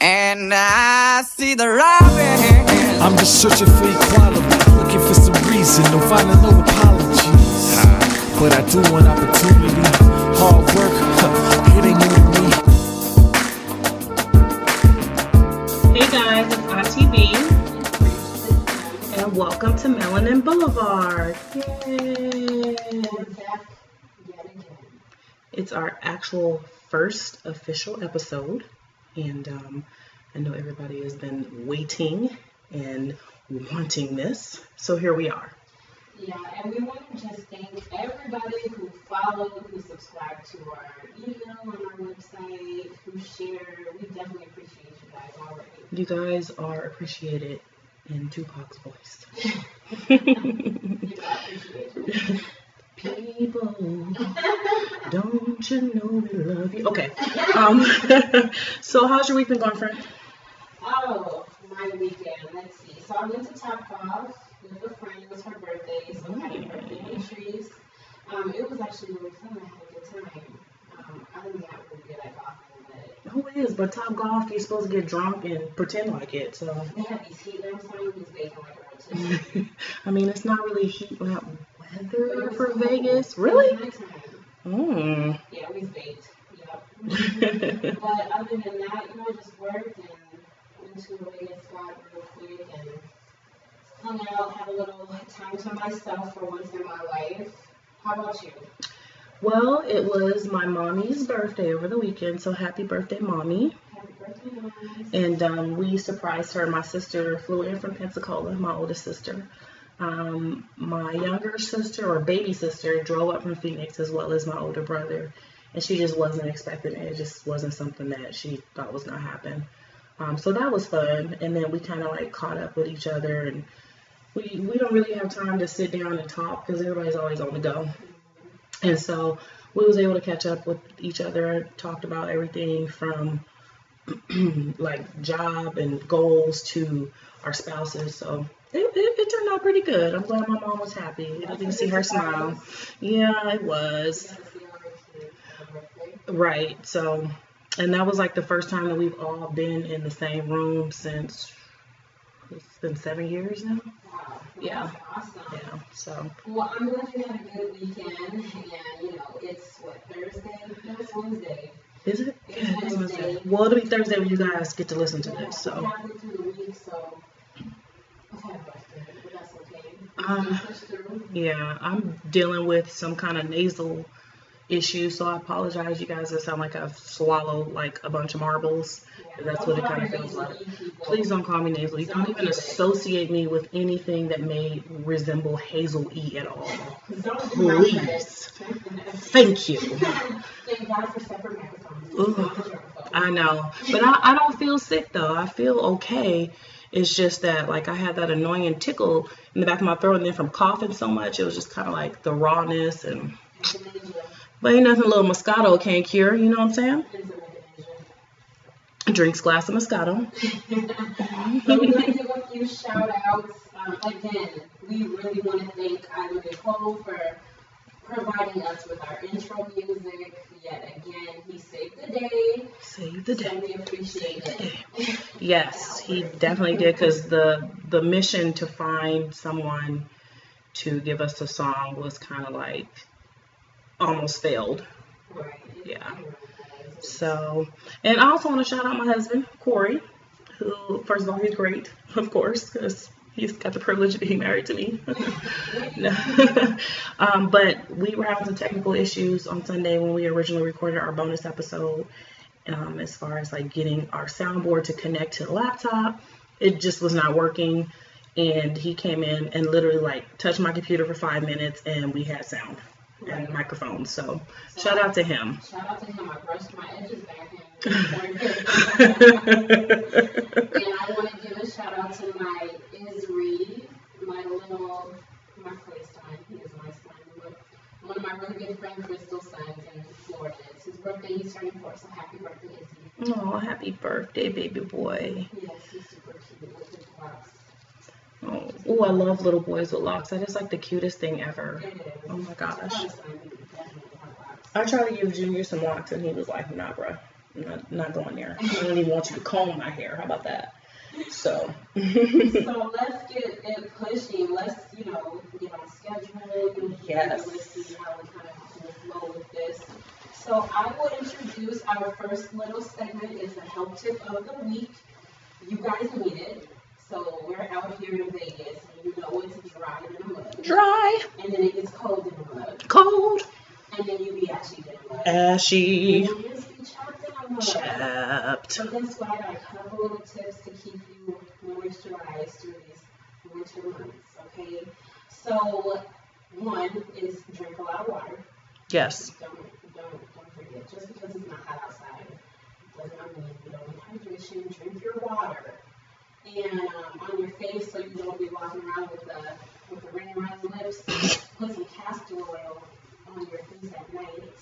and I see the robin. I'm just searching for equality, looking for some reason, no finding no apologies. But I do want opportunity, hard work, it ain't new to me. Hey guys, it's Auntie Bee, and welcome to Melanin Boulevard. Yay! It's our actual first official episode, and I know everybody has been waiting and wanting this, so here we are. Yeah, and we want to just thank everybody who followed, who subscribed to our email on our website, who shared. We definitely appreciate you guys already. You guys are appreciated in Tupac's voice. You appreciate you. People, don't you know we love you? Okay. So how's your week been going, friend? Oh, my weekend. Let's see. So I went to Top Golf with a friend. It was her birthday, so I had a birthday pastries. It was actually really fun. I had a good time. I'm not really good at golfing, but Who is? But Top Golf, you're supposed to get drunk and pretend like it. So they had these heat lamps on. It was baking like a rotisserie. I mean, it's not really heat lamp weather for Vegas, really. Mm. Yeah, we baked. Yep. But other than that, just worked and went to a Vegas spot real quick and hung out, had a little time to myself for once in my life. How about you? Well, it was my mommy's birthday over the weekend, so happy birthday, mommy. Happy birthday, Mom. And we surprised her. My sister flew in from Pensacola, my oldest sister. My younger sister, or baby sister, drove up from Phoenix, as well as my older brother. And she just wasn't expecting it. It just wasn't something that she thought was going to happen. So that was fun. And then we kind of like caught up with each other. And we don't really have time to sit down and talk because everybody's always on the go. And so we was able to catch up with each other, talked about everything from like job and goals to our spouses. So it turned out pretty good. I'm glad my mom was happy. I didn't see her smile. Yeah, it was. Right. So, and that was like the first time that we've all been in the same room since it's been 7 years now. Wow. Yeah. That's awesome. Yeah. So. Well, I'm glad you had a good weekend. And, it's what, Thursday? No, it's Wednesday. Is it? It's Yeah, it's Wednesday. Wednesday. Well, it'll be Thursday when you guys get to listen to this. So. Halfway through the week, so I've had a rough day, but that's okay. Push through. Yeah, I'm dealing with some kind of nasal issue, so I apologize, you guys. It sound like I've swallowed like a bunch of marbles. That's what it kind of feels like. Please don't call me nasal. You don't even associate me with anything that may resemble Hazel E at all. Please. Thank you. Thank God for separate microphones. Ugh, I know. But I don't feel sick though. I feel okay. It's just that like I had that annoying tickle in the back of my throat, and then from coughing so much, it was just kind of like the rawness and. But ain't nothing a little Moscato can't cure, you know what I'm saying? Drinks glass of Moscato. So we're going to give a few shout outs. Again, we really want to thank Nicole for providing us with our intro music. Yet again, he saved the day. Saved the day. So we appreciate it. Yes, he definitely did, because the mission to find someone to give us a song was kind of like almost failed. Right. Yeah. So, and I also want to shout out my husband, Corey, who, first of all, he's great, of course, because he's got the privilege of being married to me. But we were having some technical issues on Sunday when we originally recorded our bonus episode, as far as like getting our soundboard to connect to the laptop. It just was not working. And he came in and literally like touched my computer for 5 minutes, and we had sound. And microphones, so shout out to him. Shout out to him. I brushed my edges back and I want to give a shout out to my Isri, my first son. He is my son, but one of my really good friend Crystal's sons in Florida. It's his birthday. He's turning 4, so happy birthday, Izzy. Oh, happy birthday, baby boy. Yes, he's super cute with his locks. Oh, I love little boys with locks. That is like the cutest thing ever. It Oh my gosh. is. I tried to give Junior some locks and he was like, nah, bro. not going there. I don't even want you to comb my hair. How about that? So. So let's get it pushing. Let's, get on schedule. Yes. Let's see how we kind of will flow with this. So I will introduce our first little segment. Is the health tip of the week. You guys need it. So we're out here in Vegas, and it's dry in the mud. Dry. And then it gets cold in the mud. Cold. And then you be ashy in the mud. Ashy. And you just be chapped in the mud. Chapped. So that's why I got a couple little tips to keep you moisturized through these winter months, okay? So one is drink a lot of water. Yes. Don't forget. Just because it's not hot outside does not mean you don't need hydration. Drink your water. And on your face, so you don't be walking around with the ring around your lips, put some castor oil on your face at night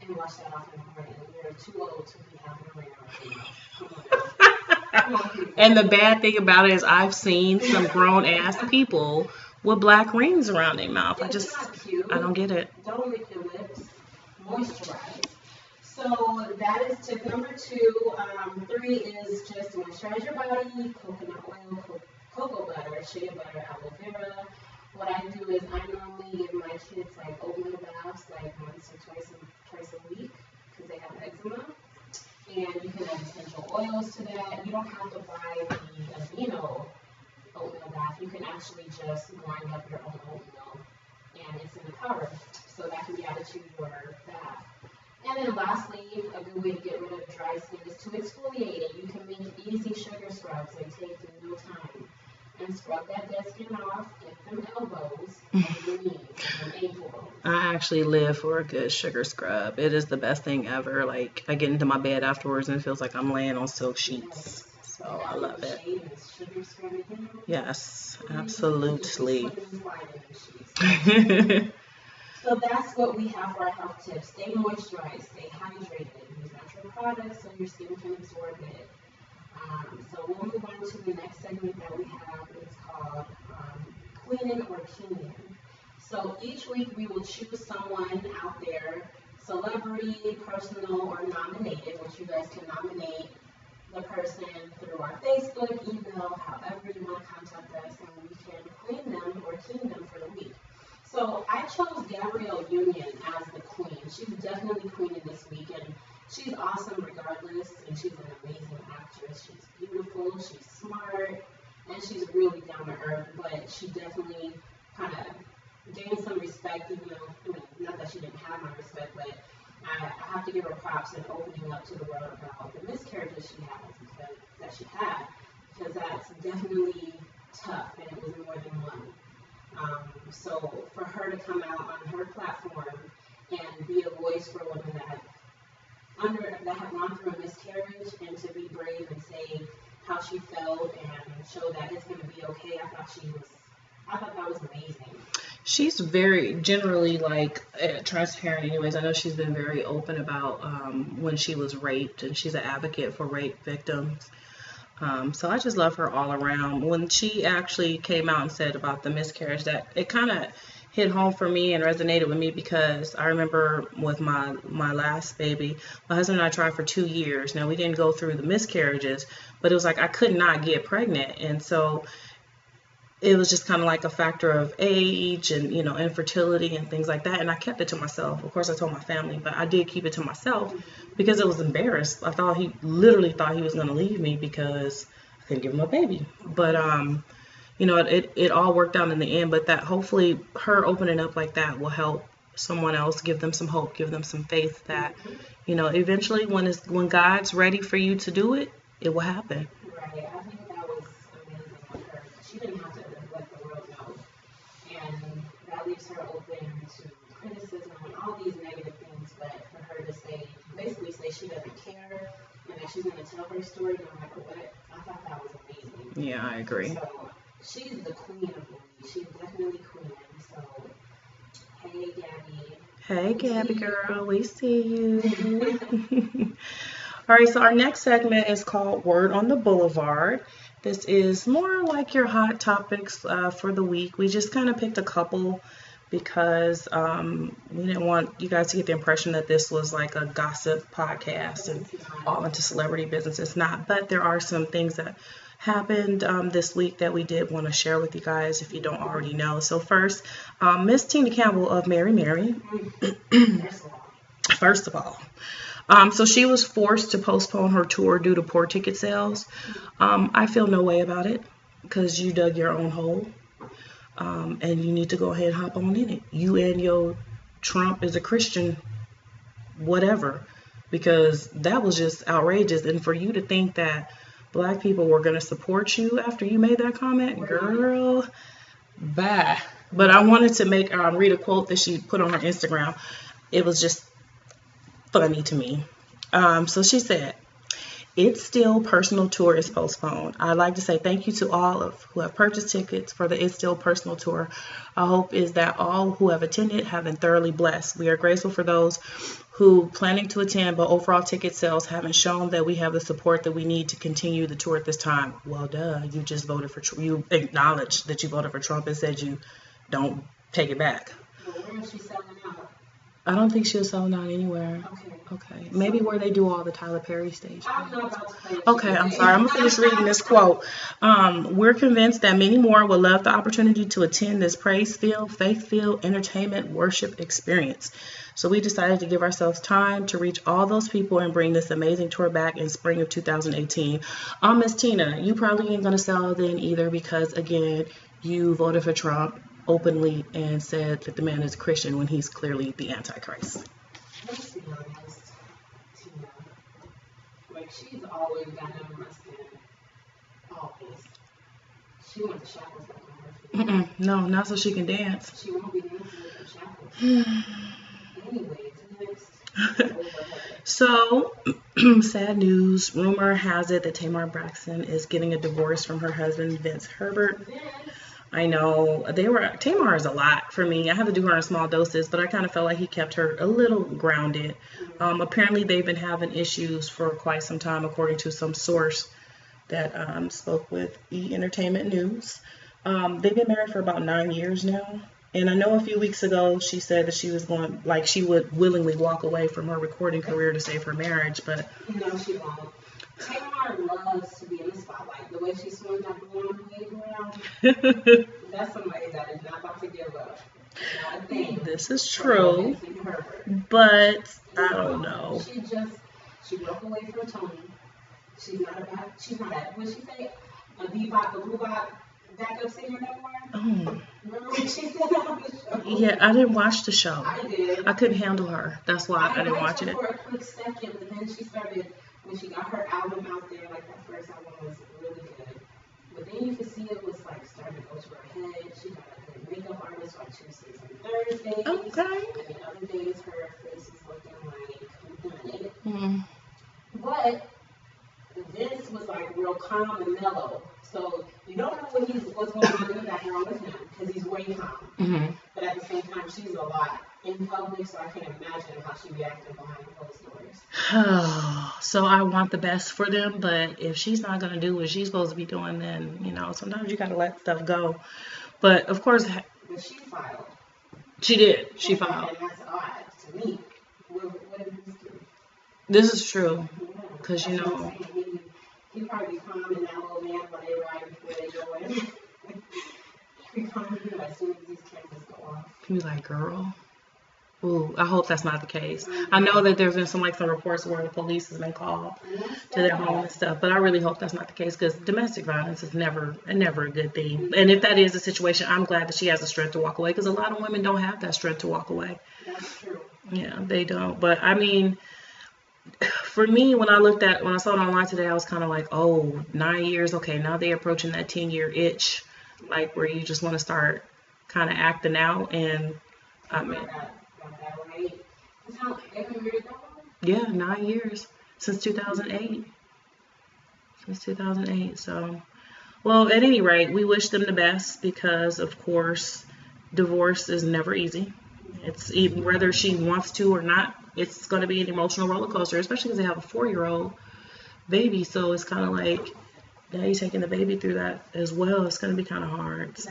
and wash that off in the morning. You're too old to be having a ring around your face. Come on. And the bad thing about it is I've seen some grown ass people with black rings around their mouth. I don't get it. Don't lick your lips. Moisturize. So that is tip number 2. 3 is just moisturize your body, coconut oil, cocoa butter, shea butter, aloe vera. What I do is I normally give my kids like oatmeal baths like once or twice a week because they have eczema. And you can add essential oils to that. You don't have to buy the oatmeal bath. You can actually just grind up your own oatmeal and it's in the powder. So that can be added to your bath. And then lastly, a good way to get rid of dry skin is to exfoliate it. You can make easy sugar scrubs. They take no time. And scrub that dead skin off, get them elbows, and your knees, and ankle bones. I actually live for a good sugar scrub. It is the best thing ever. Like, I get into my bed afterwards and it feels like I'm laying on silk sheets. So I love it. Yes, absolutely. So that's what we have for our health tips. Stay moisturized, stay hydrated, use natural products so your skin can absorb it. So we'll move on to the next segment that we have. It's called Queenin or Keenin. So each week we will choose someone out there, celebrity, personal, or nominated, which you guys can nominate the person through our Facebook, email, however you want to contact us, and we can queen them or keen them for the week. So I chose Gabriel Union as the queen. She's definitely queening this week, and she's awesome regardless, and she's an amazing actress. She's beautiful, she's smart, and she's really down to earth, but she definitely kind of gained some respect, even though, not that she didn't have my respect, but I have to give her props in opening up to the world about the miscarriages she had, because that's definitely tough, and it was more than one. So for her to come out on her platform and be a voice for women that have gone through a miscarriage, and to be brave and say how she felt and show that it's going to be okay, I thought that was amazing. She's very generally transparent anyways. I know she's been very open about when she was raped, and she's an advocate for rape victims. So I just love her all around. When she actually came out and said about the miscarriage, that it kind of hit home for me and resonated with me, because I remember with my last baby, my husband and I tried for 2 years. Now, we didn't go through the miscarriages, but it was like I could not get pregnant. And so it was just kind of like a factor of age and, infertility and things like that. And I kept it to myself. Of course, I told my family, but I did keep it to myself because I was embarrassed. I thought he was going to leave me because I couldn't give him a baby. But, it all worked out in the end. But that hopefully her opening up like that will help someone else, give them some hope, give them some faith that, eventually when God's ready for you to do it, it will happen. Right. I think that was amazing of her. She didn't have to let the world know. And that leaves her open to criticism and all these negative things. But for her to basically say she doesn't care and that she's going to tell her story no matter what, I thought that was amazing. Yeah, I agree. So she's the queen of the week. She's definitely queen. So, hey, Gabby. Hey, Gabby girl. We see you. All right, so our next segment is called Word on the Boulevard. This is more like your hot topics for the week. We just kind of picked a couple because we didn't want you guys to get the impression that this was like a gossip podcast and all into celebrity business. It's not, but there are some things that happened this week that we did want to share with you guys if you don't already know. So first, Miss Tina Campbell of Mary Mary. First of all, so she was forced to postpone her tour due to poor ticket sales. I feel no way about it because you dug your own hole, and you need to go ahead and hop on in it. You and your Trump is a Christian, whatever, because that was just outrageous. And for you to think that Black people were going to support you after you made that comment, girl, bye. But I wanted to read a quote that she put on her Instagram. It was just funny to me. So she said, "It's Still Personal Tour is postponed. I'd like to say thank you to all of who have purchased tickets for the It's Still Personal Tour. Our hope is that all who have attended have been thoroughly blessed. We are grateful for those who planning to attend, but overall ticket sales haven't shown that we have the support that we need to continue the tour at this time." Well, duh, you just voted for Trump. You acknowledged that you voted for Trump and said you don't take it back. Well, where is she selling out? I don't think she was selling out anywhere. Okay. Maybe where they do all the Tyler Perry stages. I'm not about to play. Okay, I'm sorry. I'm going to finish reading this quote. "We're convinced that many more would love the opportunity to attend this praise-filled, faith-filled, entertainment, worship experience. So we decided to give ourselves time to reach all those people and bring this amazing tour back in spring of 2018. Miss Tina, you probably ain't going to sell then either because, again, you voted for Trump openly and said that the man is a Christian when he's clearly the Antichrist." Let's be honest, Tina. Like, she's always got under my skin. Always. She wants the shackles back on her feet. No, not so she can dance. She won't be dancing with the shackles. Anyways, next. So, sad news. Rumor has it that Tamar Braxton is getting a divorce from her husband, Vince Herbert. I know Tamar is a lot for me. I had to do her in small doses, but I kind of felt like he kept her a little grounded. Apparently, they've been having issues for quite some time, according to some source that spoke with E! Entertainment News. They've been married for about 9 years now. And I know a few weeks ago she said that she was going, like, she would willingly walk away from her recording career to save her marriage, but no, she won't. Tamar loves to be in the spotlight. The way she swings that balloon around, that's somebody that is not about to give up. Not a thing. This is true, but I don't know. She broke away from Tony. She's not what she say? A bebop, a boobop backup singer no more? Oh. Remember when she said on the show? Yeah, I didn't watch the show. I did. I couldn't handle her. That's why I didn't watch it. For a quick second, but then she started, when she got her album out there, like that first album was really good. But then you could see it was like starting to go to her head. She got a good makeup artist on Tuesdays and Thursdays. Okay. And the other days her face was looking like done. Mm. But this was like real calm and mellow. So you don't know what's going on in the background with him because he's way calm. Mm-hmm. But at the same time, she's a lot in public, so I can't imagine how she reacted behind closed doors. So I want the best for them, but if she's not going to do what she's supposed to be doing, then, you know, sometimes you got to let stuff go. But, of course... But she filed. She did. She filed. And that's odd to me. What did this do? This is true. Because, you know... He probably calm and that little man while they ride before they go in. He calm as soon as these cameras go off. You like, girl? Ooh, I hope that's not the case. I know that there's been some reports where the police has been called to their home and stuff, but I really hope that's not the case because domestic violence is never a good thing. And if that is the situation, I'm glad that she has the strength to walk away because a lot of women don't have that strength to walk away. That's true. Yeah, they don't. But I mean, for me, when I saw it online today, I was kind of like, oh, 9 years. Okay, now they're approaching that 10-year itch, like where you just want to start kind of acting out. And I mean, yeah, 9 years since 2008. So, well, at any rate, we wish them the best because, of course, divorce is never easy. It's even whether she wants to or not. It's going to be an emotional roller coaster, especially because they have a 4-year-old baby. So it's kind of like, now you're taking the baby through that as well. It's going to be kind of hard. So.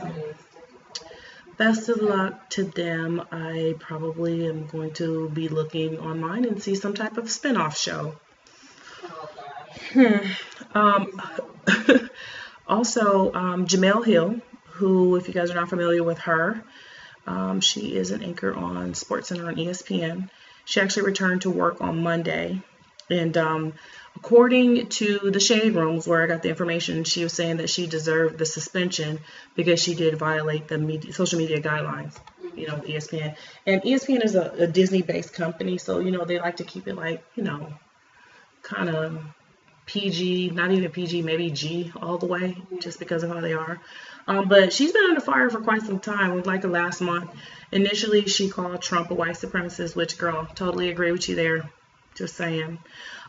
Best of luck to them. I probably am going to be looking online and see some type of spin-off show. Also, Jemele Hill, who, if you guys are not familiar with her, she is an anchor on SportsCenter on ESPN. She actually returned to work on Monday. And according to the Shade Rooms, where I got the information, she was saying that she deserved the suspension because she did violate the social media guidelines, ESPN. And ESPN is a Disney-based company, so, they like to keep it like, kind of PG, not even PG, maybe G all the way, just because of how they are. But she's been under fire for quite some time, like last month. Initially, she called Trump a white supremacist, which, girl, totally agree with you there. Just saying.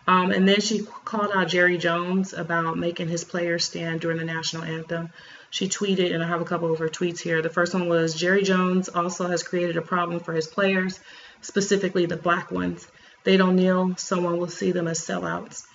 And then she called out Jerry Jones about making his players stand during the national anthem. She tweeted, and I have a couple of her tweets here. The first one was, Jerry Jones also has created a problem for his players, specifically the black ones. They don't kneel, someone will see them as sellouts.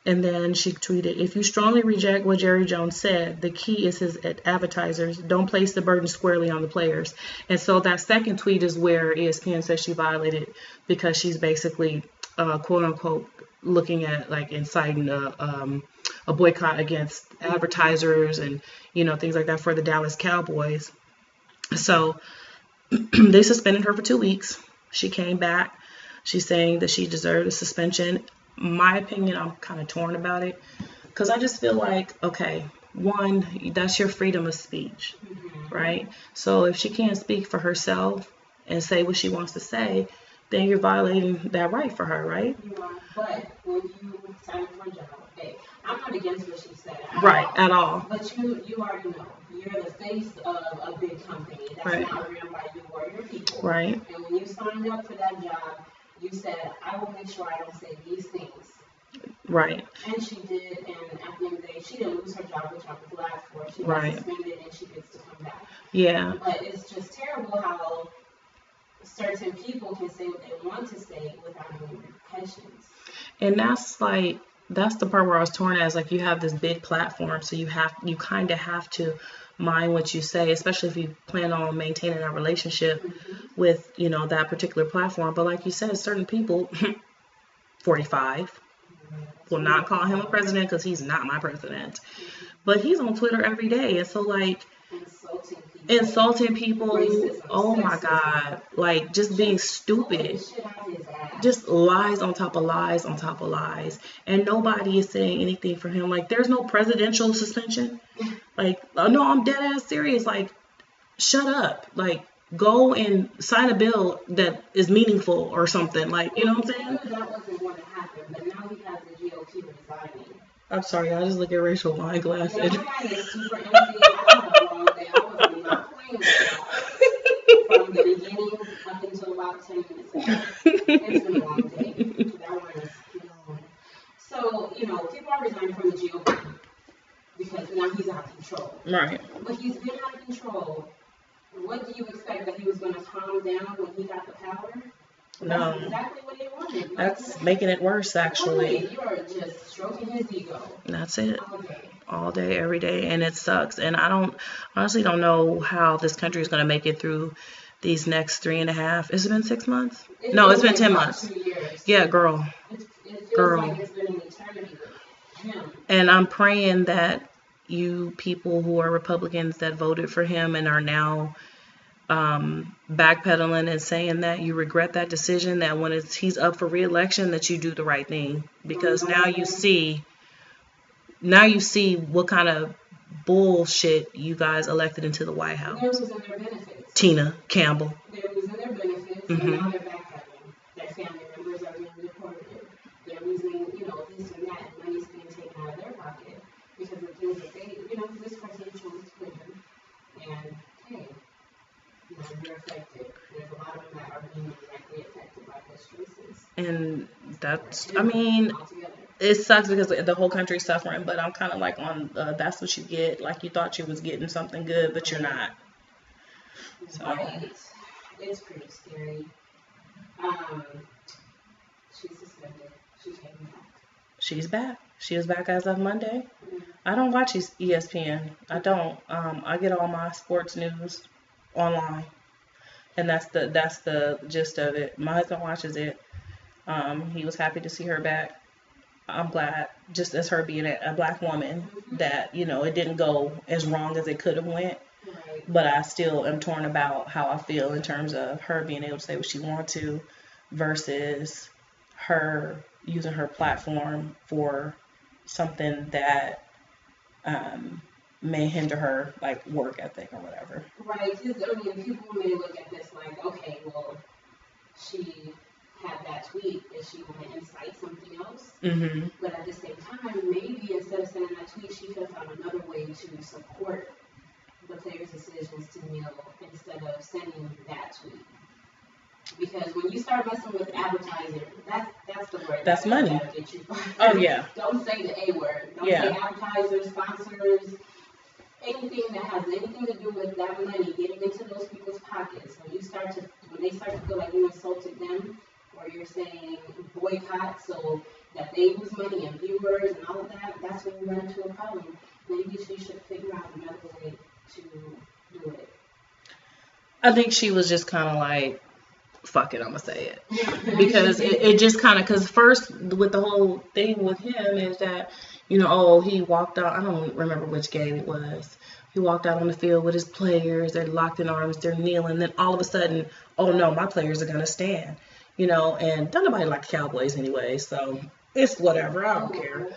And then she tweeted, if you strongly reject what Jerry Jones said, the key is his advertisers. Don't place the burden squarely on the players. And so that second tweet is where ESPN says she violated because she's basically, quote unquote, looking at like inciting a boycott against advertisers and, things like that for the Dallas Cowboys. So they suspended her for 2 weeks. She came back. She's saying that she deserved a suspension. My opinion, I'm kind of torn about it because I just feel like, okay, one, that's your freedom of speech, right? So if she can't speak for herself and say what she wants to say, then you're violating that right for her, right? You are, but when you sign up for a job, okay, I'm not against what she said at all. But you already know, you're the face of a big company that's not ran by you or your people. Right. And when you signed up for that job, you said, I will make sure I don't say these things. Right. And she did, and at the end of the day, she didn't lose her job, which I was glad for. She got suspended and she gets to come back. Yeah. But it's just terrible how certain people can say what they want to say without any repercussions. And that's the part where I was torn as, like, you have this big platform, so you kind of have to mind what you say, especially if you plan on maintaining that relationship with, that particular platform. But like you said, certain people, 45, will not call him a president because he's not my president. But he's on Twitter every day. And so, like, insulting people, racism, oh my God, like, just being stupid, just lies on top of lies on top of lies, and nobody is saying anything for him. Like, there's no presidential suspension. Like, no, I'm dead ass serious. Like, shut up. Like, go and sign a bill that is meaningful or something. Like, you know what I'm saying? That wasn't going to happen, but now we have the GOP resigning. I'm sorry, I just look at Rachel wine glass. Yeah, my mind is super empty. I had a long day. I was not playing with that from the beginning up until about 10 minutes ago. It's been a long day. That one is long. So, people are resigning from the GOP because now he's out of control. Right. But he's been out of control. What do you expect, that he was going to calm down when he got the power? No. That's exactly what he wanted. That's making it worse, actually. You are just stroking his ego. That's it. All day, every day, and it sucks. And I honestly don't know how this country is going to make it through these next 3.5. Has it been 6 months? No, it's been 10 months. 2 years. Yeah, girl. It feels like it's been an eternity with him. And I'm praying that you people who are Republicans that voted for him and are now backpedaling and saying that you regret that decision, that when he's up for re-election, that you do the right thing, because now you see what kind of bullshit you guys elected into the White House. They're losing their benefits. Tina, Campbell. They're losing their benefits, and now they're backpedaling. Their family members are being deported. They're losing, this and that, and money's being taken out of their pocket because of things that they, this person chose to put in. And hey, you're affected. There's a lot of them that are being directly affected by those choices. And that's, it sucks because the whole country's suffering, but I'm kind of like on, that's what you get. Like, you thought you was getting something good, but you're not. So. Right. It's pretty scary. She's suspended. She came back. She's back. She was back as of Monday. I don't watch ESPN. I don't. I get all my sports news online. And that's the gist of it. My husband watches it. He was happy to see her back. I'm glad, just as her being a black woman, that, you know, it didn't go as wrong as it could have went. Right. But I still am torn about how I feel in terms of her being able to say what she wants to versus her using her platform for something that may hinder her, like, work ethic or whatever. Right. Because, I mean, people may look at this like, okay, well, she had that tweet. Is she going to incite something else? Mm-hmm. But at the same time, maybe instead of sending that tweet, she could have found another way to support the players' decisions to kneel instead of sending that tweet. Because when you start messing with advertising, that's the word. That's money. That'll get you fired. Oh, yeah. Don't say the A word. Don't say advertisers, sponsors, anything that has anything to do with that money getting into those people's pockets. When they start to feel like you insulted them, or you're saying boycott so that they lose money and viewers and all of that, that's when you run into a problem. Maybe she should figure out another way to do it. I think she was just kind of like, fuck it, I'm gonna say it. Because it just kind of, because first with the whole thing with him is that, you know, oh, he walked out, I don't remember which game it was. He walked out on the field with his players, they're locked in arms, they're kneeling, then all of a sudden, oh no, my players are gonna stand. You know, and don't nobody like the Cowboys anyway, so it's whatever, I don't care.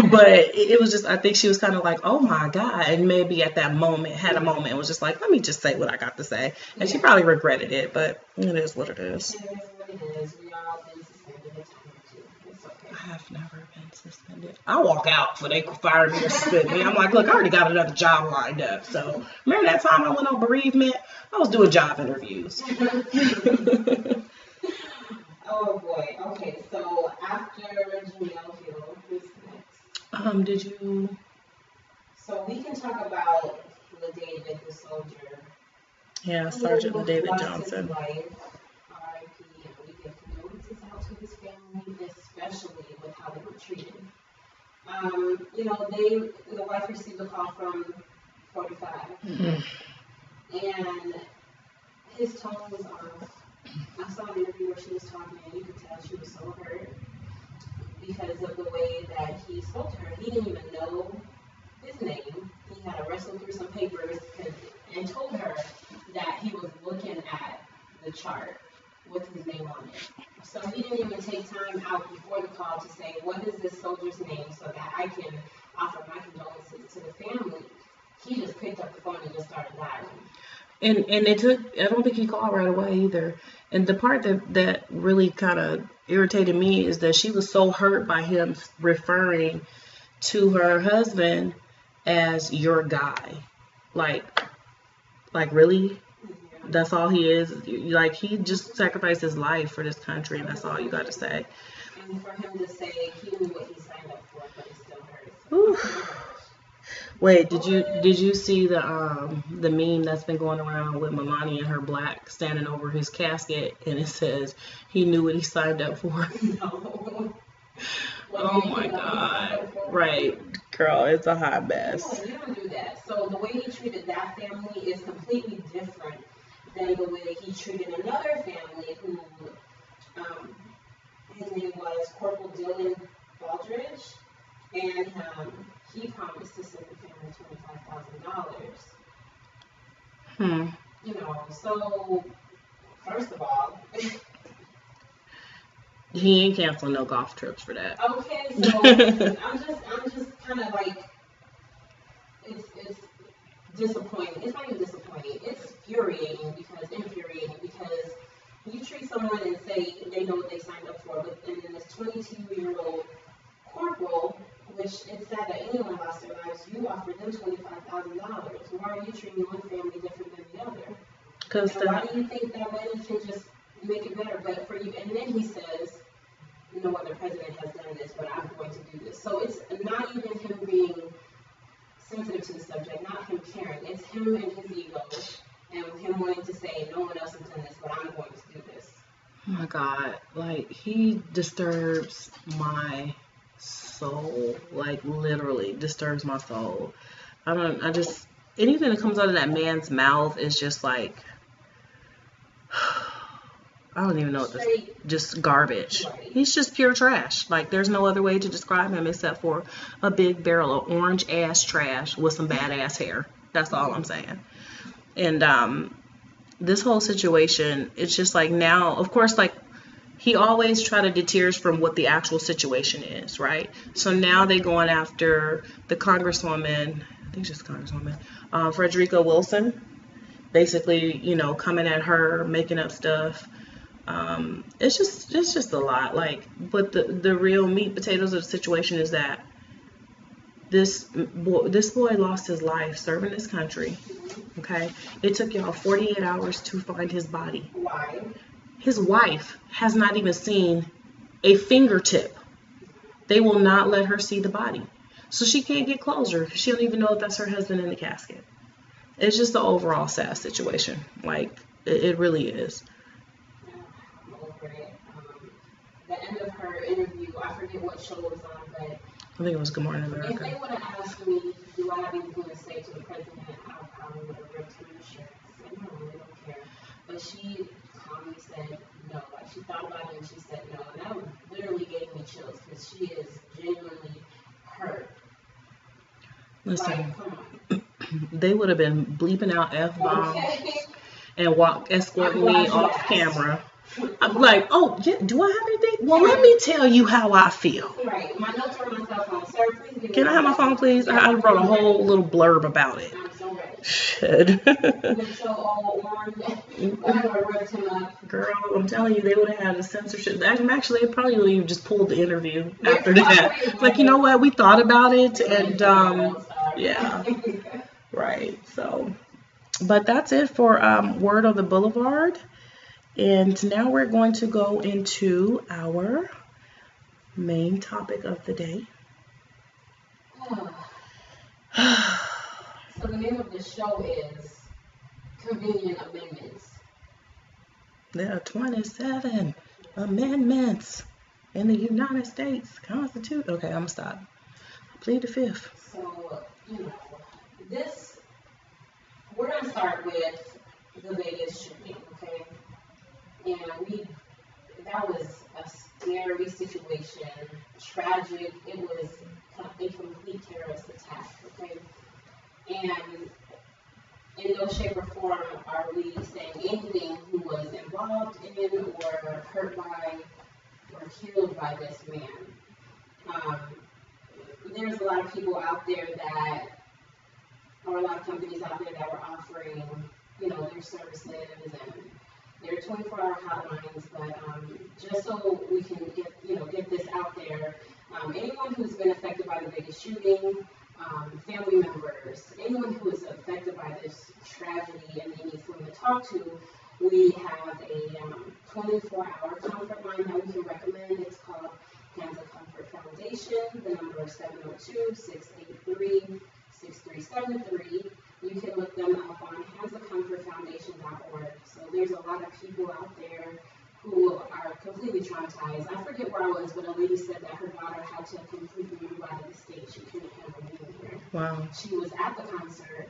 But it was just, I think she was kind of like, oh my God, and maybe at that moment, had a moment, and was just like, let me just say what I got to say. And she probably regretted it, but it is what it is. It is what it is. We all been suspended a time or two. It's okay. I have never been suspended. I walk out before they fire me or suspend me. I'm like, look, I already got another job lined up. So remember that time I went on bereavement? I was doing job interviews. Oh boy. Okay, so after Jemele Hill, who's next? Did you? So we can talk about LaDavid, the soldier. Yeah, Sergeant LaDavid lost Johnson. His life, R.I.P. And we give condolences out to his family, especially with how they were treated. You know, the wife received a call from 45, and his tone was off. I saw an interview where she was talking, and you could tell she was so hurt because of the way that he spoke to her. He didn't even know his name. He had to wrestle through some papers and told her that he was looking at the chart with his name on it. So he didn't even take time out before the call to say, what is this soldier's name so that I can offer my condolences to the family. He just picked up the phone and just started dialing. And it took, I don't think he called right away either. And the part that really kind of irritated me is that she was so hurt by him referring to her husband as your guy. Like really? That's all he is? Like, he just sacrificed his life for this country, and that's all you got to say. And for him to say he knew what he signed up for, but it still hurts. Ooh. Wait, did you see the meme that's been going around with Melania and her black standing over his casket, and it says he knew what he signed up for? No. Oh my God. Right. Girl, it's a hot mess. No, you don't do that. So the way he treated that family is completely different than the way he treated another family who, his name was Corporal Dylan Baldridge, and he promised to send the family $25,000. You know, so first of all, he ain't canceling no golf trips for that. Okay, so I'm just kind of like, it's disappointing. It's not even disappointing. It's infuriating because you treat someone and say they know what they signed up for, but and then this 22-year-old corporal, which it's sad that anyone lost their lives, you offered them $25,000. Why are you treating one family different than the other? And why do you think that money can just make it better? But for you, and then he says, no other president has done this, but I'm going to do this. So it's not even him being sensitive to the subject, not him caring. It's him and his ego, and him wanting to say, no one else has done this, but I'm going to do this. Oh my God, like, he disturbs my soul, like, literally disturbs my soul. anything that comes out of that man's mouth is just like, I don't even know what this, just garbage. He's just pure trash. Like, there's no other way to describe him except for a big barrel of orange ass trash with some badass hair. That's all I'm saying. And this whole situation, it's just like, now, of course, like, he always try to deter from what the actual situation is, right? So now they going after the Congresswoman, I think she's Congresswoman, Frederica Wilson, basically, you know, coming at her, making up stuff. It's just a lot. Like, but the real meat potatoes of the situation is that this boy lost his life serving this country. Okay, it took y'all 48 hours to find his body. Why? His wife has not even seen a fingertip. They will not let her see the body. So she can't get closure. She don't even know if that's her husband in the casket. It's just the overall sad situation. Like, it really is. I'm over it. The end of her interview, I forget what show it was on, but I think it was Good Morning America. if they would have asked me, do I have anything to say to the president, I probably would have ripped her in the shirt. I said, no, I don't care. But she calmly said no. Like, she thought about it and she said no. And that literally gave me chills because she is genuinely hurt. Listen, like, come on. They would have been bleeping out F-bombs and escorting me off camera. I'm like, oh, yeah, do I have anything? Well, let me tell you how I feel. Right. My notes are on my cell phone. Sir, please give me. Can I have my phone, please? I wrote a whole little blurb about it. I'm so ready. Shit. So all orange. I ripped him up. Girl, I'm telling you, they would have had a censorship. Actually, they probably would have just pulled the interview after that. Like, you know what? We thought about it, and yeah, right. So, but that's it for Word on the Boulevard. And now we're going to go into our main topic of the day. So the name of the show is Convenient Amendments. There are 27 amendments in the United States Constitution. Okay, I'm going to stop. Plead the fifth. So, you know, we're going to start with the Vegas shooting, okay? And that was a scary situation, tragic. It was a complete terrorist attack, okay? And in no shape or form are we saying anything who was involved in or hurt by or killed by this man. There's a lot of people out there or a lot of companies out there that were offering, you know, their services and there are 24-hour hotlines, but just so we can get this out there, anyone who's been affected by the Vegas shooting, family members, anyone who is affected by this tragedy and they need someone to talk to, we have a 24-hour comfort line that we can recommend. It's called Hands of Comfort Foundation. The number is 702-683-6373. You can look them up on handsofcomfortfoundation.org. So there's a lot of people out there who are completely traumatized. I forget where I was, but a lady said that her daughter had to completely move out of the state. She couldn't handle being here. Wow. She was at the concert,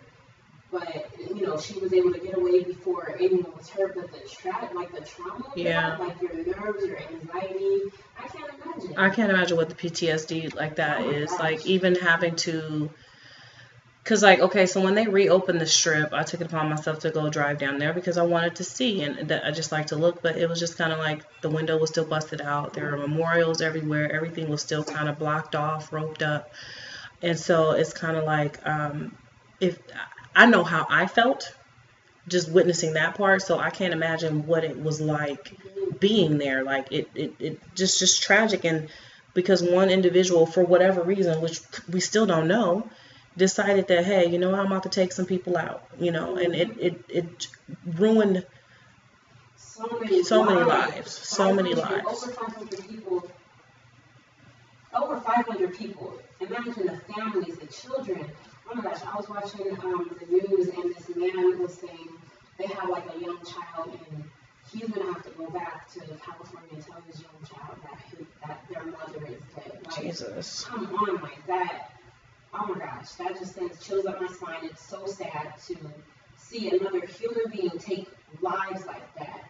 but you know, she was able to get away before anyone was hurt. But the trauma, yeah, like your nerves, your anxiety, I can't imagine. I can't imagine what the PTSD like that is. Gosh. Like even having to. Because, like, okay, so when they reopened the Strip, I took it upon myself to go drive down there because I wanted to see, and I just like to look, but it was just kind of like the window was still busted out. There were memorials everywhere. Everything was still kind of blocked off, roped up. And so it's kind of like, if I know how I felt just witnessing that part, so I can't imagine what it was like being there. Like, it just tragic. And because one individual, for whatever reason, which we still don't know, decided that, hey, you know, I'm about to take some people out, you know, and it ruined so many lives. Over 500 people. Imagine the families, the children. Oh my gosh, I was watching the news and this man was saying they have like a young child and he's going to have to go back to California and tell his young child that their mother is dead. Like, Jesus. Come on, like that. oh my gosh, that just sends chills up my spine. It's so sad to see another human being take lives like that.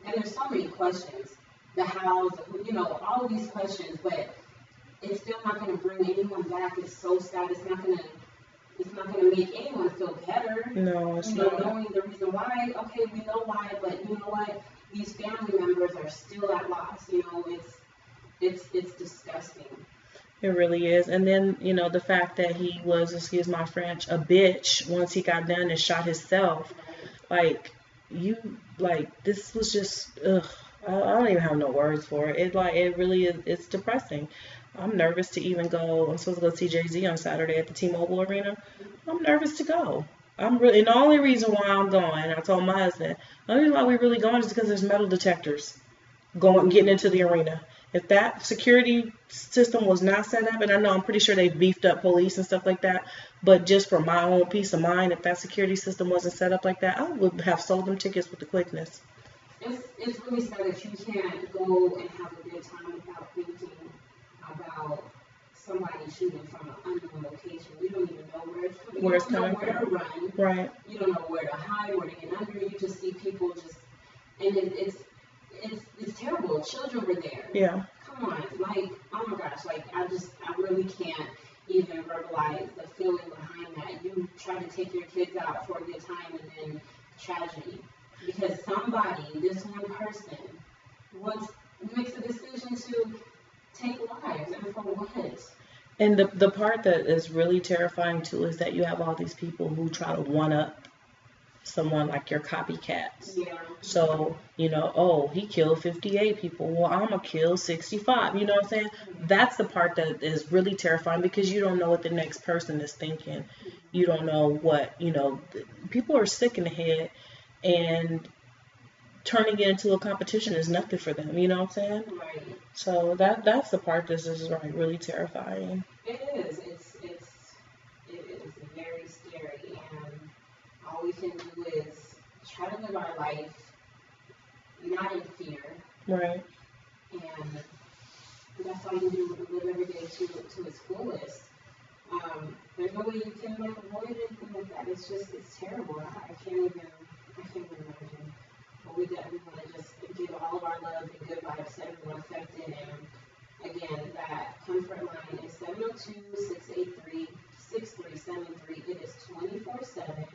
And there's so many questions, the hows, all of these questions, but it's still not going to bring anyone back. It's so sad. It's not going to make anyone feel better. No, it's not. Knowing the reason why. Okay, we know why, but you know what? These family members are still at loss. It's disgusting. It really is. And then, the fact that he was, excuse my French, a bitch once he got done and shot himself. This was just, ugh. I don't even have no words for it. It really is, it's depressing. I'm nervous to even go. I'm supposed to go see Jay-Z on Saturday at the T-Mobile Arena. I'm nervous to go. And the only reason why I'm going, I told my husband, the only reason why we're really going is because there's metal detectors getting into the arena. If that security system was not set up, and I'm pretty sure they've beefed up police and stuff like that, but just for my own peace of mind, if that security system wasn't set up like that, I would have sold them tickets with the quickness. It's really sad that you can't go and have a good time without thinking about somebody shooting from an unknown location. You don't even know where it's coming. Where it's coming from. You don't know where to run. Right. You don't know where to hide, where to get under. You just see people and it's terrible. Children were there. Yeah. Come on, oh my gosh, I really can't even verbalize the feeling behind that. You try to take your kids out for a good time and then tragedy. Because somebody, this one person, makes a decision to take lives, and for what? And the part that is really terrifying too is that you have all these people who try to one up someone, like your copycats. Yeah. So, he killed 58 people. Well, I'm going to kill 65. You know what I'm saying? That's the part that is really terrifying, because you don't know what the next person is thinking. You don't know what, people are sick in the head, and turning it into a competition is nothing for them. You know what I'm saying? Right. So that's the part that's just really terrifying. It is. It is very scary, and all we can do is try to live our life not in fear. Right. And that's all you do, live every day to its fullest. There's no way you can avoid anything like that. It's terrible. I can't even imagine. But we definitely want to just give all of our love and good vibes to everyone affected. And again, that comfort line is 702-683-6373. It is 24/7.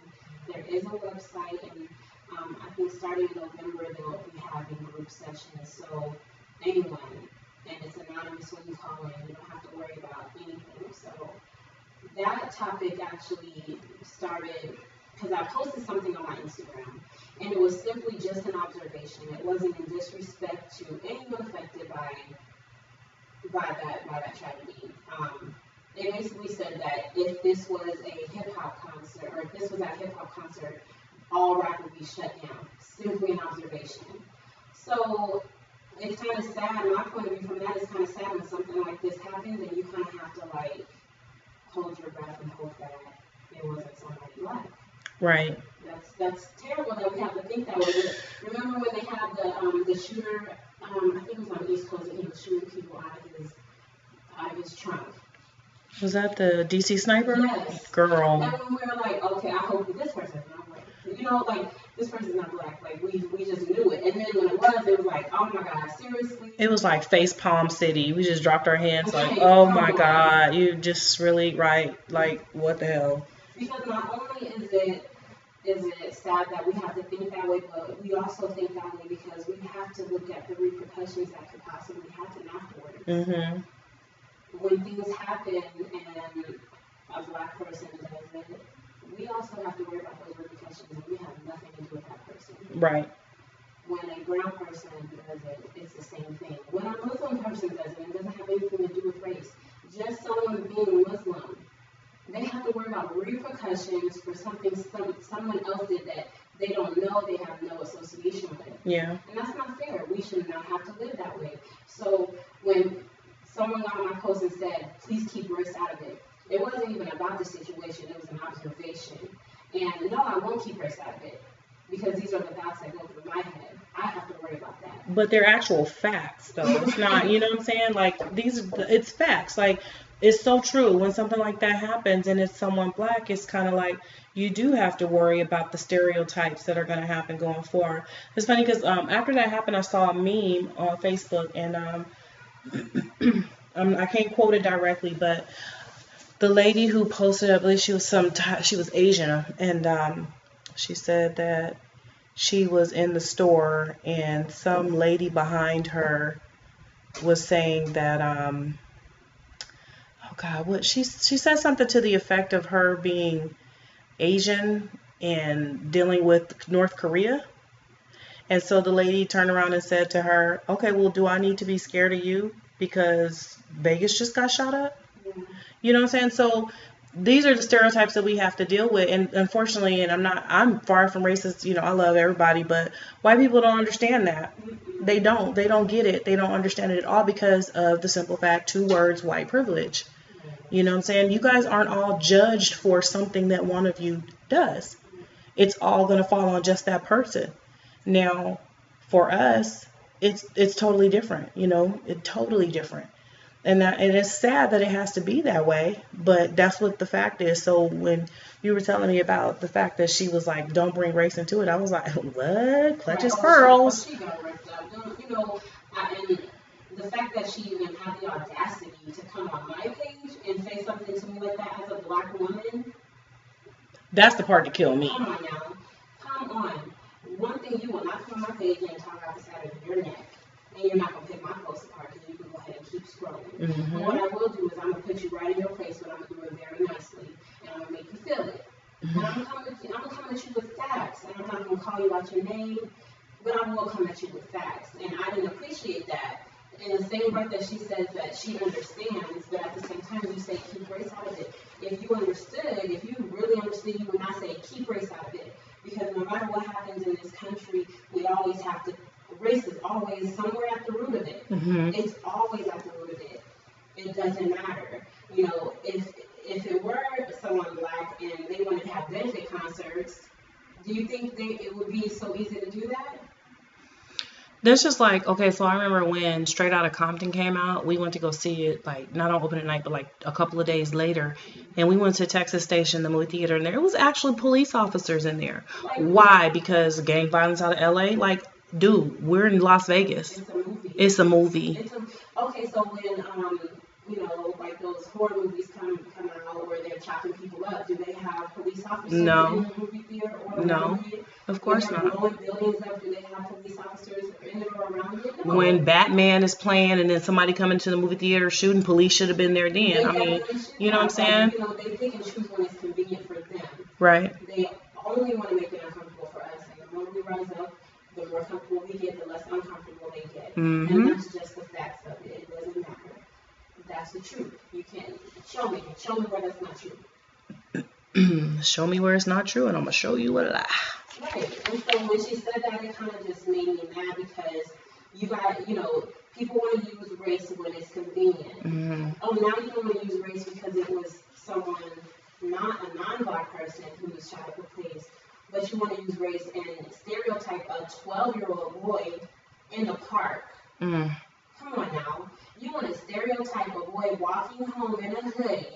There is a website, and I think starting in November they'll be having group sessions. So anyone, and it's anonymous when you call in. You don't have to worry about anything. So that topic actually started because I posted something on my Instagram, and it was simply just an observation. It wasn't in disrespect to anyone affected by that tragedy. It basically said that if this was a hip-hop concert, or if this was a hip-hop concert, all rap would be shut down. Simply an observation. So it's kind of sad. My point of view from that is kind of sad when something like this happens, and you kind of have to hold your breath and hope that it wasn't somebody's life. Right. That's terrible that we have to think that way. Remember when they had the shooter? I think it was on the East Coast, and he was shooting people out of his trunk. Was that the DC sniper? Yes. Girl. And when we were like, okay, I hope that this person's not black. This person's not black. We just knew it. And then when it was like, oh my God, seriously? It was like face palm city. We just dropped our hands oh my God, you just really, right, what the hell? Because not only is it sad that we have to think that way, but we also think that way because we have to look at the repercussions that could possibly happen afterwards. Mm-hmm. When things happen and a black person does it, we also have to worry about those repercussions, and we have nothing to do with that person. Right. When a brown person does it, it's the same thing. When a Muslim person does it doesn't have anything to do with race. Just someone being Muslim, they have to worry about repercussions for something someone else did that they don't know, they have no association with. Yeah. And that's not fair. We should not have to live that way. So when someone got on my post and said, please keep race out of it, it wasn't even about the situation, it was an observation. And no, I won't keep race out of it, because these are the thoughts that go through my head. I have to worry about that. But they're actual facts, though. It's not, you know what I'm saying? Like, it's facts. Like, it's so true. When something like that happens and it's someone black, it's kind of like you do have to worry about the stereotypes that are going to happen going forward. It's funny because after that happened, I saw a meme on Facebook, and I can't quote it directly, but the lady who posted it, I believe she was Asian, and she said that she was in the store and some lady behind her was saying that oh God, what she said something to the effect of her being Asian and dealing with North Korea. And so the lady turned around and said to her, okay, well, do I need to be scared of you because Vegas just got shot up? Yeah. You know what I'm saying? So these are the stereotypes that we have to deal with. And unfortunately, and I'm far from racist, you know, I love everybody, but white people don't understand that. They don't get it. They don't understand it at all because of the simple fact, 2 words, white privilege. You know what I'm saying? You guys aren't all judged for something that one of you does. It's all going to fall on just that person. Now, for us, it's totally different, you know, it's totally different. And it's sad that it has to be that way, but that's what the fact is. So when you were telling me about the fact that she was like, don't bring race into it, I was like, what? Clutch his pearls. She got ripped up. You know, and the fact that she even had the audacity to come on my page and say something to me like that as a black woman. That's the part to kill me. Come on now. Come on. One thing, you will not come on my page and talk out the side of your neck. And you're not going to pick my post apart because you can go ahead and keep scrolling. Mm-hmm. What I will do is I'm going to put you right in your face, but I'm going to do it very nicely. And I'm going to make you feel it. Mm-hmm. And I'm going to come at you with facts. And I'm not going to call you out your name, but I will come at you with facts. And I didn't appreciate that. In the same breath that she says that she understands, but at the same time you say keep race out of it. If you really understood, you would not say keep race out of it. Because no matter what happens in this country, we always have to, race is always somewhere at the root of it. Mm-hmm. It's always at the root of it. It doesn't matter. You know, if it were someone black and they wanted to have benefit concerts, do you think it would be so easy to do that? That's just like, okay, so I remember when Straight Outta Compton came out, we went to go see it, like, not on opening night, but like a couple of days later. And we went to Texas Station, the movie theater, and there was actually police officers in there. Why? Because gang violence out of LA? Like, dude, we're in Las Vegas. It's a movie. Okay, so when, you know, like those horror movies come out where they're chopping people up, do they have police officers in the movie theater? Or no, of course not. Blowing buildings up, do they have police officers in or around it? No. When Batman is playing and then somebody come into the movie theater shooting, police should have been there then. I mean, you know what I'm saying? You know, they pick and choose when it's convenient for them. Right. They only want to make it uncomfortable for us. And the more we rise up, the more comfortable we get, the less uncomfortable they get. Mm-hmm. And that's just the facts of it. It doesn't matter. That's the truth. You can't show me where that's not true. Show me where it's not true, and I'm gonna show you what it is. Right. And so when she said that, it kind of just made me mad because people want to use race when it's convenient. Mm-hmm. Oh, now you don't want to use race because it was someone, not a non-black person who was shot at the place, but you want to use race and stereotype a 12-year-old boy in the park. Mm. Come on now. You want to stereotype a boy walking home in a hoodie,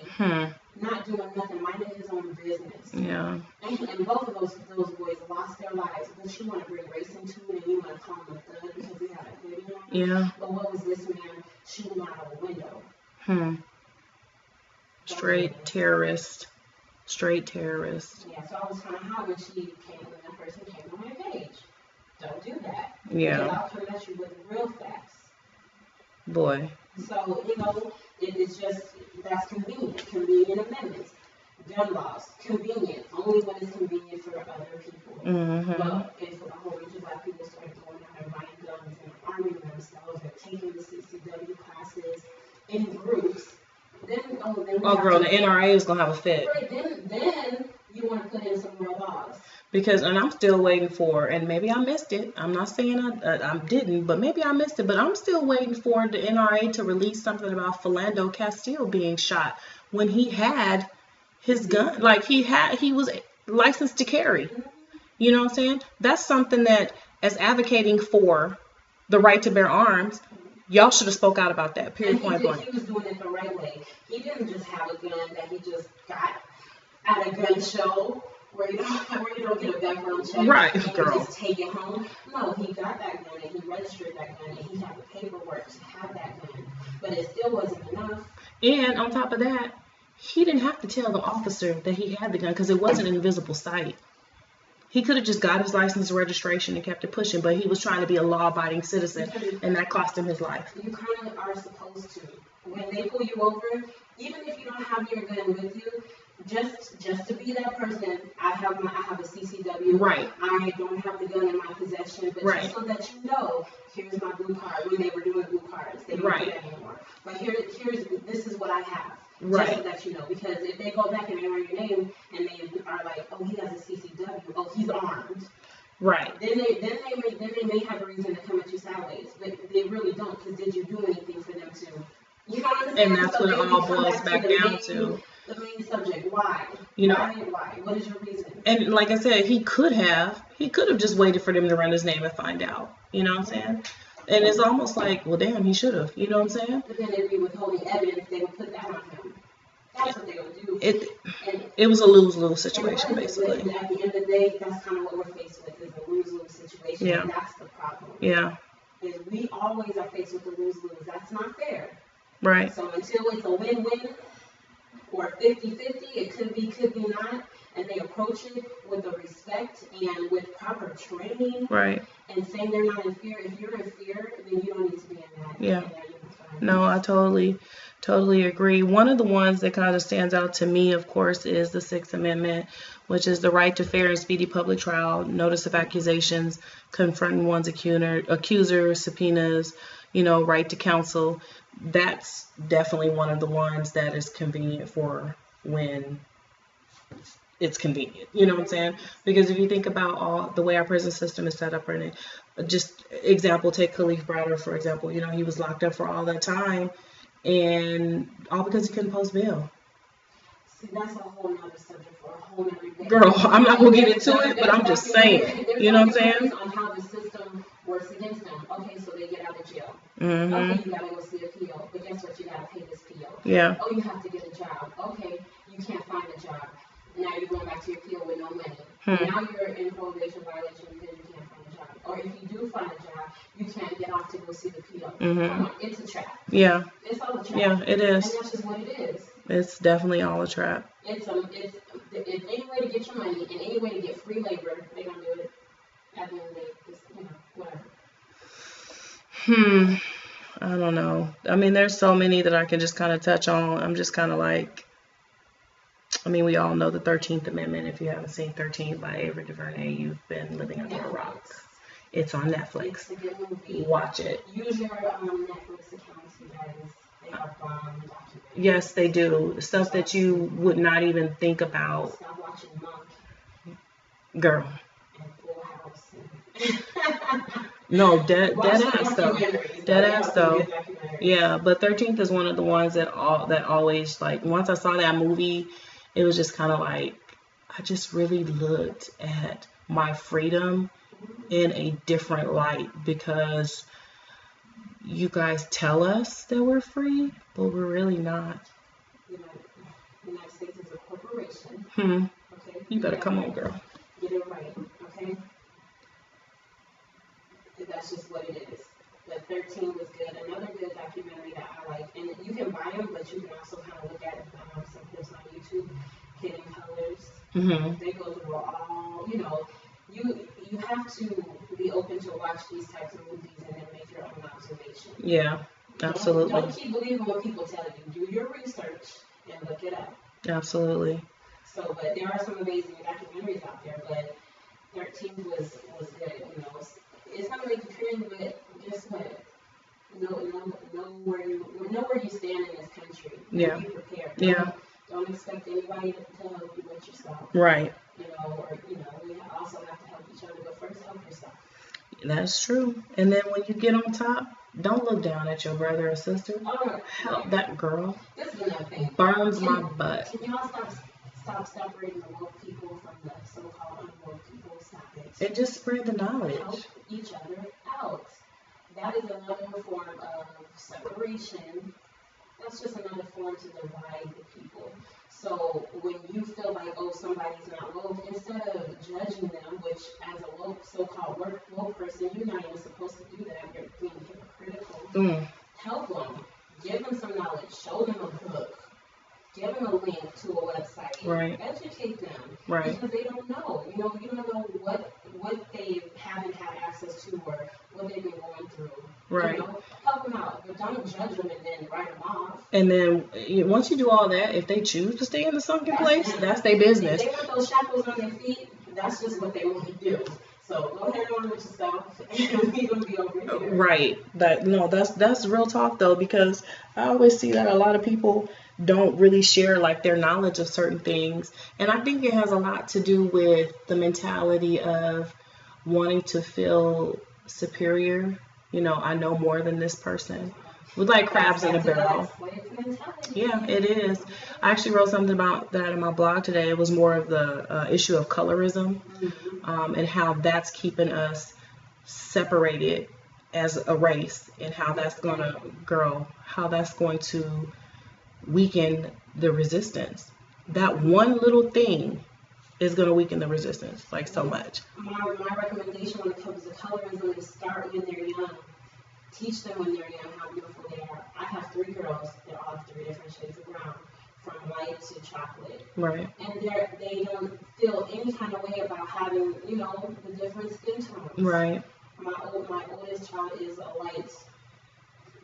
not doing nothing, minding his own business. Yeah. And both of those boys lost their lives, but you want to bring race into it and you want to call him a thug because he had a hoodie on. Yeah. But what was this man shooting out of a window? Straight terrorist. Yeah, so I was kind of hot when that person came on my page. Don't do that. Yeah. Because I'll come at you with real facts. Boy. So, it's just, that's convenient amendments. Gun laws, convenient, only when it's convenient for other people. Mm-hmm. But if a whole bunch of black people start going out and buying guns and arming themselves and taking the CCW classes in groups, then girl, the NRA is gonna have a fit. Right, then you want to put in some more laws. Because, and I'm still waiting for, and maybe I missed it. I'm not saying I didn't, but maybe I missed it. But I'm still waiting for the NRA to release something about Philando Castile being shot when he had his gun, like he was licensed to carry. You know what I'm saying? That's something that as advocating for the right to bear arms, y'all should have spoke out about that. Period. Point blank. He was doing it the right way. He didn't just have a gun that he just got at a gun show where you don't get a background check, right, and girl. you just take it home. No, he got that gun and he registered that gun and he had the paperwork to have that gun, but it still wasn't enough. And on top of that, he didn't have to tell the officer that he had the gun because it wasn't in visible sight. He could have just got his license and registration and kept it pushing, but he was trying to be a law-abiding citizen, and that cost him his life. You kind of are supposed to. When they pull you over, even if you don't have your gun with you, just to be that person, I have a CCW. Right. I don't have the gun in my possession, but right. just so that you know, here's my blue card. When they were doing blue cards, they don't do that anymore. But this is what I have. Right. Just so that you know, because if they go back and they run your name and they are like, oh, he has a CCW, oh, he's armed. Right. Then they may have a reason to come at you sideways, but they really don't, because did you do anything for them to? You know what I'm saying? And that's what it all boils back down to. The main subject. Why? You know. Why? What is your reason? And like I said, he could have just waited for them to run his name and find out. You know what I'm saying? And it's almost like, well, damn, he should have. You know what I'm saying? But then they'd be withholding evidence. They would put that on him. That's what they would do. It was a lose-lose situation, basically. At the end of the day, that's kind of what we're faced with, is a lose-lose situation. Yeah. And that's the problem. Yeah. Is we always are faced with a lose-lose. That's not fair. Right. So until it's a win-win or 50-50, it could be not, and they approach it with a respect and with proper training. Right. And saying they're not in fear. If you're in fear, then you don't need to be in that. Yeah. In that no, I totally agree. One of the ones that kind of stands out to me, of course, is the Sixth Amendment, which is the right to fair and speedy public trial, notice of accusations, confronting one's accuser, subpoenas, right to counsel. That's definitely one of the ones that is convenient for when it's convenient. You know what I'm saying? Because if you think about the way our prison system is set up right now, just example, take Khalif Browder, for example. He was locked up for all that time, and all because he couldn't post bail. See, that's a whole nother subject for a whole nother day. Girl, I'm not going to get into it, but I'm just saying. You know what I'm saying? On how the system works against them. Okay, so they get out of jail. Mm-hmm. Okay, you got to go see a PO. But guess what? You got to pay this PO. Yeah. Oh, you have to get a job. Okay, you can't find a job. Now you're going back to your PO with no money. Now you're in probation violation because you can't find a job. Or if you do find a job, you can't get off to go see the PO. Mm-hmm. Come on, it's a trap. Yeah. It's all a trap. Yeah, it is. And that's just what it is. It's definitely all a trap. It's any way to get your money and any way to get free labor, they're gonna do it. At the end of the day, just, whatever. I don't know. I mean, there's so many that I can just kind of touch on. I'm just kind of like, we all know the 13th Amendment. If you haven't seen 13 by Ava DuVernay, you've been living under a rock. It's on Netflix. It's a good movie. Watch it. Use your Netflix accounts, you guys. They are bomb documentaries. Yes, they do. Stuff that you would not even think about. Stop watching Monk. Girl. And Full House. No, dead ass though. Dead ass though. Yeah, but 13th is one of the ones that always, like, once I saw that movie, it was just kind of like, I just really looked at my freedom in a different light, because you guys tell us that we're free, but we're really not. The United States is a corporation. Okay. You better come on, girl. Get it right, okay? That's just what it is. But 13 was good. Another good documentary that I like, and you can buy them, but you can also kind of look at some clips on YouTube. Hidden Colors. They go through all, you have to be open to watch these types of movies and then make your own observation. Yeah, absolutely. Don't keep believing what people tell you. Do your research and look it up. Absolutely. So, but there are some amazing documentaries out there, but 13 was good. It's gonna make you cringe, but guess what? Know where you stand in this country. Yeah. Be prepared. Yeah. Don't expect anybody to help you but yourself. Right. We also have to help each other, but first help yourself. That's true. And then when you get on top, don't look down at your brother or sister. Oh, help that girl. This is another thing. Burns my butt. Can y'all Stop separating the woke people from the so-called unwoke people. Stop it. And just spread the knowledge. Help each other out. That is another form of separation. That's just another form to divide the people. So when you feel like, oh, somebody's not woke, instead of judging them, which as a woke, so-called woke person, you're not even supposed to do that. You're being hypocritical. Help them. Give them some knowledge. Show them a book. Give them a link to a website. Right. Educate them. Right. Because they don't know. You don't know what they haven't had access to or what they've been going through. Right. Help them out. But don't judge them and then write them off. And then once you do all that, if they choose to stay in the sunken place, that's their business. If they want those shackles on their feet, that's just what they want to do. So go ahead on with yourself, and we're gonna be over here. Right. That's real talk though, because I always see that a lot of people don't really share like their knowledge of certain things, and I think it has a lot to do with the mentality of wanting to feel superior. I know more than this person. With like crabs in a barrel. Yeah, it is. I actually wrote something about that in my blog today. It was more of the issue of colorism, and how that's keeping us separated as a race, and how that's going to weaken the resistance. That one little thing is going to weaken the resistance like so much. My recommendation when it comes to colorism is start when they're young. Teach them when they're young how beautiful they are. I have 3 girls. They're all 3 different shades of brown, from white to chocolate. Right. And they don't feel any kind of way about having, the different skin tones. Right. My oldest child is a light.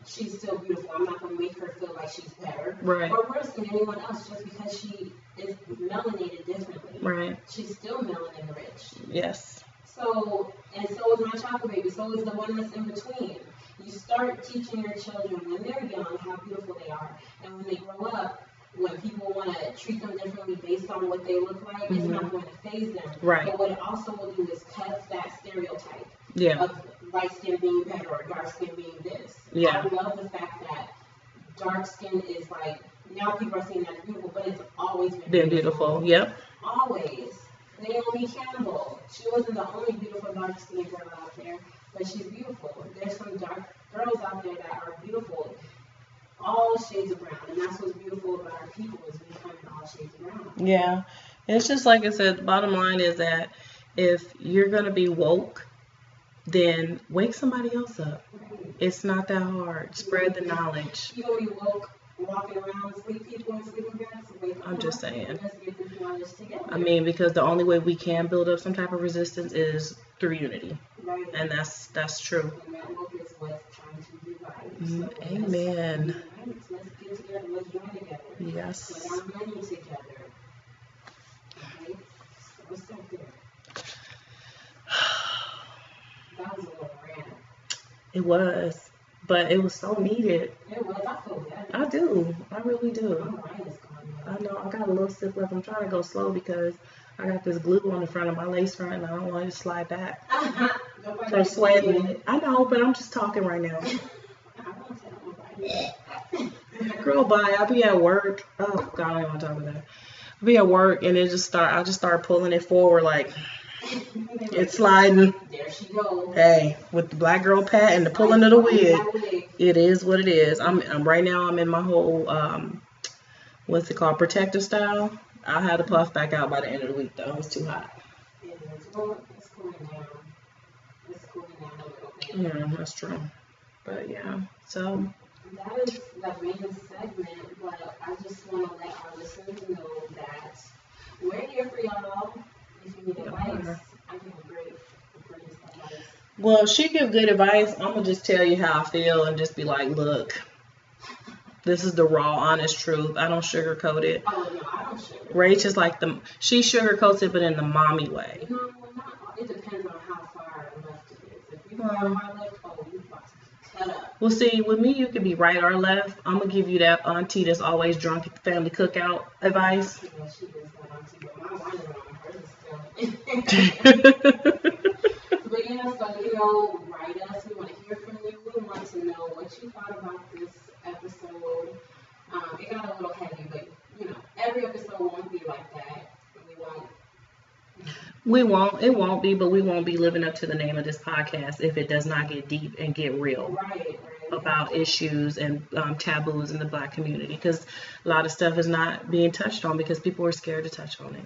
She's still beautiful. I'm not going to make her feel like she's better or worse than anyone else just because she is melanated differently. Right. She's still melanin rich. Yes. So is my chocolate baby. So is the one that's in between. You start teaching your children when they're young how beautiful they are. And when they grow up, when people want to treat them differently based on what they look like, it's not going to faze them. Right. But what it also will do is cut that stereotype of light skin being better or dark skin being this. Yeah. I love the fact that dark skin is like, now people are saying that's beautiful, but it's always been beautiful. Yep. Always. Naomi Campbell, she wasn't the only beautiful dark skinned girl out there, but she's beautiful. There's some dark girls out there that are beautiful, all shades of brown, and that's what's beautiful about our people is becoming all shades of brown. Yeah, it's just like I said. The bottom line is that if you're gonna be woke, then wake somebody else up. Right. It's not that hard. Spread the knowledge. You gonna be woke walking around sleep people and sleeping bags? I'm just saying. Let's get this knowledge together. I mean, because the only way we can build up some type of resistance is through unity. Right. And that's true. And that woke is what's trying to divide. So amen. Let's get together. Let's join together. Yes. Put our money together. Okay? So what's up there? That was a little rant. It was. But it was so needed. It was. I feel bad. I do. I really do. My mind is gone. I know. I got a little sip left. I'm trying to go slow because I got this glue on the front of my lace front and I don't want it to slide back. From sweating. I know, but I'm just talking right now. I won't tell nobody. Girl, bye. I'll be at work. Oh, God, I don't want to talk about that. I'll be at work and I just start pulling it forward like it's sliding. There she goes. Hey, with the black girl pat and the pulling of the wig, it is what it is. I'm right now. I'm in my whole what's it called, protective style. I'll have the puff back out by the end of the week though. It's too hot. It is. Well, it's cooling down. It's cooling down a little bit. Yeah, that's true. But yeah, so that is the main segment. But I just want to let our listeners know that we're here for y'all. If you need advice, I give great advice. Well, if she give good advice, I'm gonna just tell you how I feel and just be like, look, this is the raw, honest truth. I don't sugarcoat it. Oh no, I don't sugarcoat it. Rach is like she sugarcoats it, but in the mommy way. No, it depends on how far left it is. If you far left, you about to cut up. Well, see, with me, you could be right or left. I'm gonna give you that auntie that's always drunk at the family cookout advice. Yeah, she is that auntie, but my wine is on her still. But yeah, so write us. We want to hear from you. We want to know what you thought about this episode. It got a little heavy, but every episode won't be like that. We won't. It won't be, but we won't be living up to the name of this podcast if it does not get deep and get real Right. about issues and taboos in the Black community, because a lot of stuff is not being touched on because people are scared to touch on it.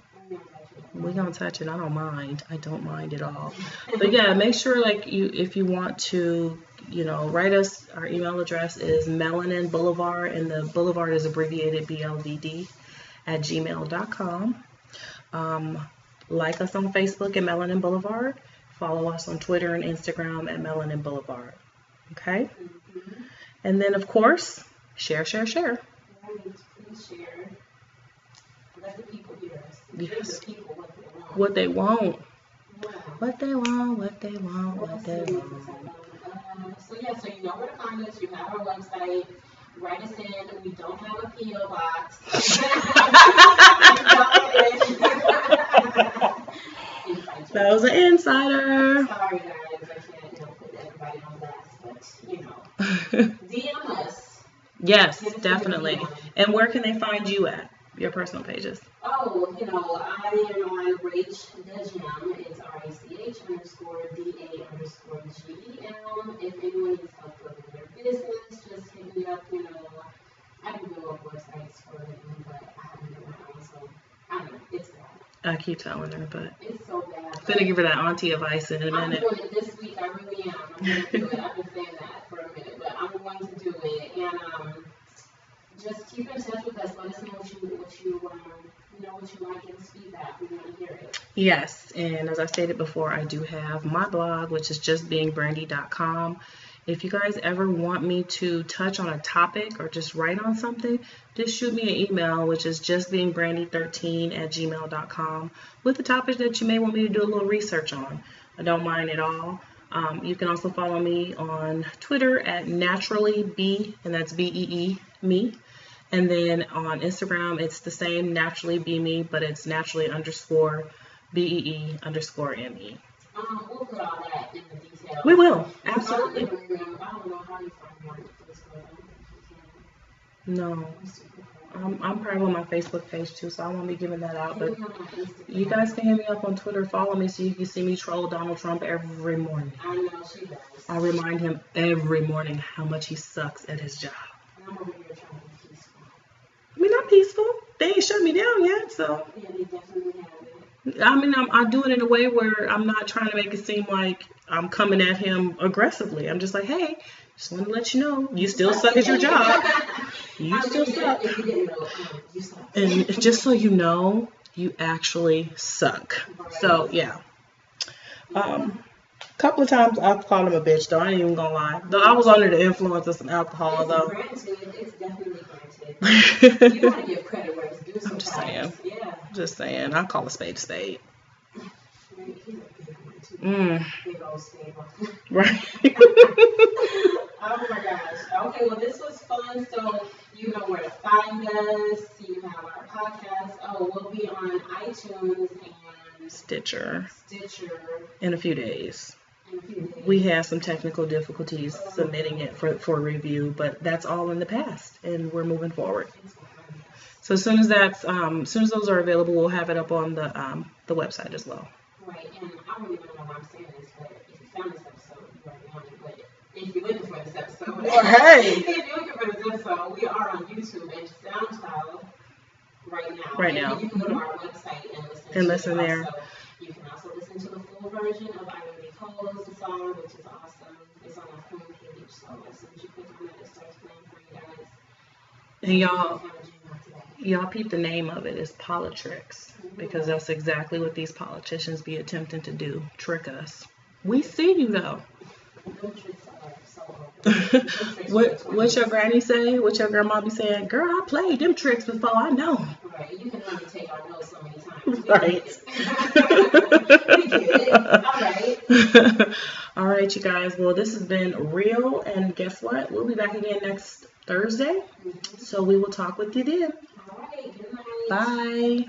We're gonna touch it. I don't mind. I don't mind at all. But yeah, make sure, like, if you want to, write us. Our email address is Melanin Blvd, and the Boulevard is abbreviated BLVD @gmail.com. Like us on Facebook at Melanin Blvd. Follow us on Twitter and Instagram at Melanin Blvd. Okay? Mm-hmm. And then, of course, share. Right, please share. Let the people hear us. Yes. Give the people what they want. What they want. What they want. What they want. So you know where to find us. You have our website. Write us in. We don't have a P.O. box. That was an insider. Sorry, guys. I can't put everybody on blast, but DM us. Yes, definitely. And where can they find you at? Your personal pages? Oh, I am on Rach Dejam. It's RACH_DA_GEM. If anyone needs help with their business, just hit me up. I can do websites for them, but I haven't done my own, so I don't know. It's bad. I keep telling her, but it's so bad. I'm gonna give her that auntie advice in a minute. I'm doing it this week. I really am. I'm gonna do it. I've been saying that for a minute, but I'm going to do it. And just keep in touch with us. Let us know what you like, give us feedback. We want to hear it. Yes, and as I stated before, I do have my blog, which is justbeingbrandy.com. If you guys ever want me to touch on a topic or just write on something, just shoot me an email, which is justbeingbrandy13@gmail.com, with a topic that you may want me to do a little research on. I don't mind at all. You can also follow me on Twitter at naturallybee, and that's BEE, me. And then on Instagram, it's the same, naturally be me, but it's naturally_BEE_ME. We'll put all that in the details. We will, absolutely. I don't know how you find me on Facebook. No. I'm probably on my Facebook page too, so I won't be giving that out. But you guys can hit me up on Twitter, follow me so you can see me troll Donald Trump every morning. I know she does. I remind him every morning how much he sucks at his job. And I'm over here trying to be peaceful. I mean, I'm peaceful. They ain't shut me down yet, so. Yeah, they definitely have it. I mean, I do it in a way where I'm not trying to make it seem like I'm coming at him aggressively. I'm just like, hey, just want to let you know, you still suck at your job. You still suck. If you didn't know, you suck. And just so you know, you actually suck. So, yeah. Couple of times I've called him a bitch, though. I ain't even gonna lie. Though I was under the influence of some alcohol, though. It's definitely granted. You gotta give credit where it's due sometimes. I'm just saying. Yeah. Just saying. I call a spade a spade. He's a big one, too. Big old spade one. Right. Oh my gosh. Okay, well, this was fun. So you know where to find us. You have our podcast. Oh, we'll be on iTunes and Stitcher. In a few days. We had some technical difficulties submitting it for review, but that's all in the past, and we're moving forward. So as soon as those are available, we'll have it up on the website as well. Right, and I don't even know why I'm saying this, but if you found this episode, you already know it. But if you're looking for this episode, if you're looking for this episode, we are on YouTube and SoundCloud right now. And you can go to our website and listen there. You can also listen to the full version of Iron Cole's song, which is awesome. It's on our homepage, so as soon as you click on it, it starts playing for you guys. And y'all peep the name of it is Politricks, because that's exactly what these politicians be attempting to do, trick us. We see you though. What your granny say? What your grandma be saying? Girl, I played them tricks before. I know. Right, you can only take our notes so many times. Right. We get it. All right. All right, you guys. Well, this has been real, and guess what? We'll be back again next Thursday. So we will talk with you then. All right. Good night. Bye.